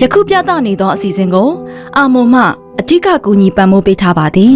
ယခုပြသနေသောအစီအစဉ်ကိုအာမွန်မှအထူးကူညီပံ့ပိုးပေးထားပါသည်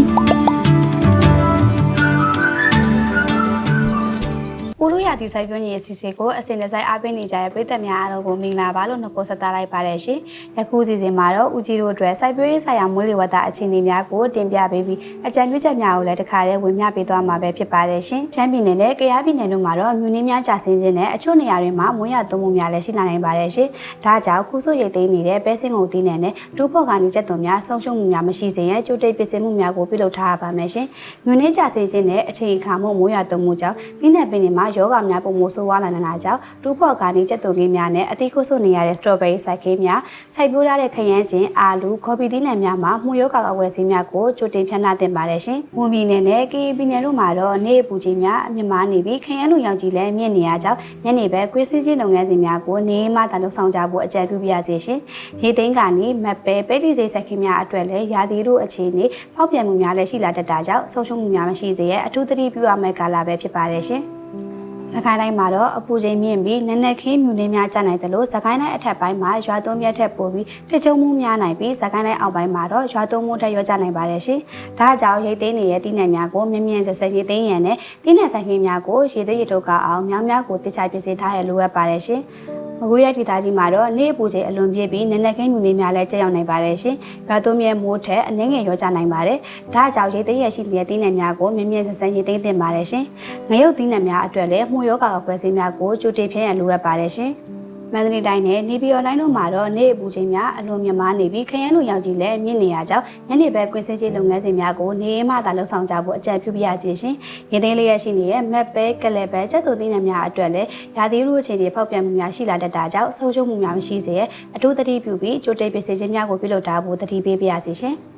ဥရုရာသီစိုက်ပျိုးရေးအစီအစဉ်ကိုအစဉ်တစိုက်အားပေးနေကြတဲ့ပရိသတ်များအားလုံးကိုမင်္ဂလာပါလို့နှုတ်ဆက်လိုက်ပါတယ်ရှင်။ယခုအစီအစဉ်မှာတော့ဦးကြီးတို့အတွက်စိုက်ပျိုးရေးဆိုင်ရာမွေးလေဝသအခြေအနေများကိုတင်ပြပေးပြီးအကြံပြုချက်များကိုလည်းတစ်ခါတည်းဝင်မျှပေးသွားမှာပဲဖြစ်ပါတယ်ရှင်။ချမ်းပြည်နယ်နဲ့ကယားပြည်နယ်တို့မှာတော့မြူနင်းများကြာဆင်းခြင်းနဲ့အချို့နေရာတွေမှာမွေးရသွန်းမှုများလည်းရှိလာနိုင်ပါတယ်ရှင်။ဒါကြောင့်ကုစုရိတ်သိမ်းနေတဲ့ပဲစင်းကုန်တီးနယ်နဲ့တူးဖော်ကနေချက်သွန်များဆုံးရှုံးမှုများမရှိစေရန်ကြိုတင်ပြင်ဆင်မှုများကိုပြုလုပ်ထားရပါမယ်ရှင်။မြူနင်းကြာဆင်းခြင်းနဲ့အခြေခံမှုမွေးရသွန်းမှုကြောင့်တီးနယ်ပင်တွေမှာယောဂများပုံဆိုးဝါးလာနိုင်တာကြောင့်တူးဖော်ကနေချက်သွန်ခင်းများနဲ့အသီးကုဆုနေရတဲ့စတော်ဘယ်ရီစိုက်ခင်းများစိုက်ပျိုးထားတဲ့ခရမ်းချင်အာလူခေါ်ပီသီးနှံများမှာမှုယောဂအဝယ်စည်းများကိုကြိုတင်ဖြန့်နှံ့တင်ပါတယ်ရှင်။မွန်ပြည်နယ်နဲ့ကရင်ပြည်နယ်တို့မှာတော့နေအပူချိန်များအမြင့်မားနေပြီးခရမ်းလူရောင်ကြီးလည်းမြင့်နေရကြောင်းညနေဘက်ကွေးစင်းချင်းလုပ်ငန်းစဉ်များကိုနေမှသာလုပ်ဆောင်ကြဖို့အကြံပြုပါရစေရှင်။ရေသိမ်းကနေမက်ပဲပဲတိစိစိုက်ခင်းများအတွက်လည်းရာသီတို့အခြေအနေဖောက်ပြန်မှုများလည်းရှိလာတတ်တာကြောင့်ဆုံးရှုံးမှုများမရှိစေရအထူးသတိပြုရမယ့်ကာလပဲဖြစ်ပါတယ်ရှင်။စကိုင်းတိုင်းမှာတော့အပူချိန်မြင့်ပြီးနက်နက်ခင်းမြူနေများကျနိုင်တယ်လို့စကိုင်းတိုင်းအထက်ပိုင်းမှာရွာသွန်းမြတ်ထက်ပိုပြီးတချုံမှုများနိုင်ပြီးစကိုင်းတိုင်းအောက်ပိုင်းမှာတော့ရွာသွန်းမှုထက်ရောကျနိုင်ပါတယ်ရှင်။ဒါကြောင့်ရိတ်သိမ်းနေတဲ့တီးနှံများကိုမြင့်မြင့်ဆက်ဆက်ရိတ်သိမ်းရန်နဲ့တီးနှံဆိုင်ခင်းများကိုရေသွေးရထုတ်ကအောင်များများကိုတိကျပြင်ဆင်ထားရလိုအပ်ပါတယ်ရှင်။မကွေးရဒေသကြီးမှာတော့နေအပူချိန်အလွန်ပြည့်ပြီးနက်နက်ခင်းမြူနေများလည်းကျရောက်နိုင်ပါတယ်ရှင်။ရွာသွန်းမြတ်မိုးထက်အနှဲငယ်ရောကျနိုင်ပါတယ်။ဒါကြောင့်ရိတ်သိမ်းရရှိနေတဲ့တီးနှံများကိုမြင့်မြင့်ဆက်ဆက်ရိတ်သိမ်းသင့်ပါတယ်ရှင်။ငရုတ်တီးနှံများအတွက်လည်းမှုယောဂအကွယ်စည်းများကိုကြိုတင်ဖြန့်ရန်လိုအပ်ပါတယ်ရှင်။မန္တလေးတိုင်းနဲ့နေပြည်တော်တိုင်းတို့မှာတော့နေအပူချိန်များအလွန်မြင့်မားနေပြီးခရမ်းလူရောင်ကြီးလည်းမြင့်နေရကြောင်းညနေဘက်ကွင်းစင်းကြီးလုပ်ငန်းစဉ်များကိုနေမှသာလှုပ်ဆောင်ကြဖို့အကြံပြုပါရစေရှင်။ရင်းသိမ်းလေးရရှိနေတဲ့မက်ပဲကလက်ပဲချက်သွန်သီးနှံများအတွက်လည်းရာသီဥတုအခြေအနေဖောက်ပြန်မှုများရှိလာတတ်တာကြောင့်ဆုံးရှုံးမှုများမရှိစေရအထူးသတိပြုပြီးကြိုတင်ပြင်ဆင်ခြင်းများကိုပြုလုပ်ထားဖို့သတိပေးပါရစေရှင်။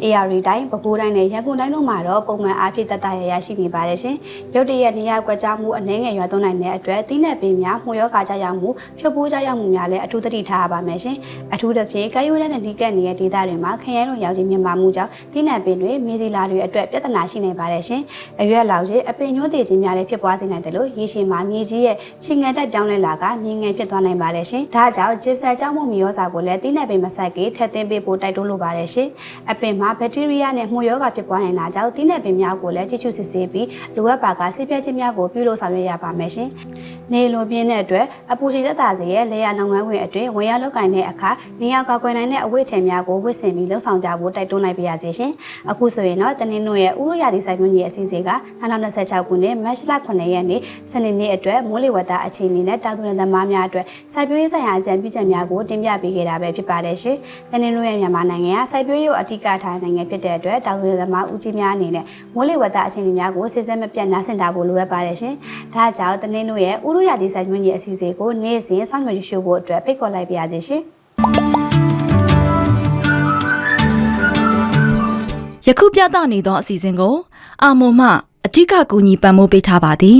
AR တိုင်းပဲခူးတိုင်းနဲ့ရန်ကုန်တိုင်းတို့မှာတော့ပုံမှန်အားဖြင့်တတရရှိနေပါတယ်ရှင်။ရုတ်တရက်နေရာကွက်ကြားမှုအနှဲငယ်ရွာသွန်းနိုင်တဲ့အတွက်တိနဲ့ပင်များမှုရောဂါကြရောက်မှုဖြုတ်ပိုးကြရောက်မှုများလည်းအထူးသတိထားရပါမယ်ရှင်။အထူးသဖြင့်ကာယိုဒန်နဲ့ဒီကက်နေတဲ့ဒေသတွေမှာခရမ်းလိုရောင်ကြီးမြင့်မာမှုကြောင့်တိနဲ့ပင်တွေမြေစီလာတွေအတွက်ပြဿနာရှိနေပါတယ်ရှင်။အရွက်လောင်ကြီးအပင်ညှိုးသေးခြင်းများလည်းဖြစ်ပွားစေနိုင်တယ်လို့ရေရှည်မှာမြေကြီးရဲ့ချင်းငန်တက်ပြောင်းလဲလာကမြေငယ်ဖြစ်သွားနိုင်ပါတယ်ရှင်။ဒါကြောင့်ဂျစ်ဆာကြောင့်မှုမြေရောစာကိုလည်းတိနဲ့ပင်မဆိုင်ကေထက်သွင်းပေးဖို့တိုက်တွန်းလိုပါတယ်ရှင်။အပင်မှာဘက်တီးရီးယားနဲ့မှုယောဂဖြစ်ပွားနေတာကြောင့်တီးနယ်ပင်များကိုလည်းကြည့်ရှုစစ်ဆေးပြီးလိုအပ်ပါကဆေးပြခြင်းများကိုပြုလုပ်ဆောင်ရွက်ရပါမယ်ရှင်။နေလိုပြင်းတဲ့အတွက်အပူချိန်သက်သာစေရဲ့လေယာနှောင်ငန်းဝင်အတွင်းဝင်ရောက်လောက်ကင်တဲ့အခါနေရာကောက်ွယ်နိုင်တဲ့အဝတ်ထည်များကိုဝတ်ဆင်ပြီးလှုပ်ဆောင်ကြဖို့တိုက်တွန်းလိုက်ပါရစေရှင်။အခုဆိုရင်တော့တနင်္ဂနွေရဲ့ဥရုရာသီစိုက်ပျိုးရေးအစီအစဉ်က2026ခုနှစ်မတ်လ9ရက်နေ့စနေနေ့အတွက်မိုးလေဝသအခြေအနေနဲ့တောင်သူနယ်သမားများအတွက်စိုက်ပျိုးရေးဆိုင်ရာအကြံပြုချက်များကိုတင်ပြပေးခဲ့တာပဲဖြစ်ပါတယ်ရှင်။တနင်္ဂနွေရဲ့မြန်မာနိုင်ငံကစိုက်ပျိုးရေးကိုအထူးထားနိုင်ငံဖြစ်တဲ့အတွက်တောင်သူနယ်သမားဦးကြီးများအနေနဲ့မိုးလေဝသအခြေအနေများကိုစစ်စစ်မပြတ်နားဆင်တာဖို့လိုအပ်ပါတယ်ရှင်။ဒါကြောင့်တနင်္ဂနွေရဲ့ဥရုရာသီစိုက်ပျိုးရေးအစီအစဉ်ကိုနေ့စဉ်စောင့်မျှော်ကြည့်ရှုဖို့အတွက်ဖိတ်ခေါ်လိုက်ပါရစေရှင်။ယခုပြသနေသောအစီအစဉ်ကိုအာမွန်မှအထူးကူညီပံ့ပိုးပေးထားပါသည်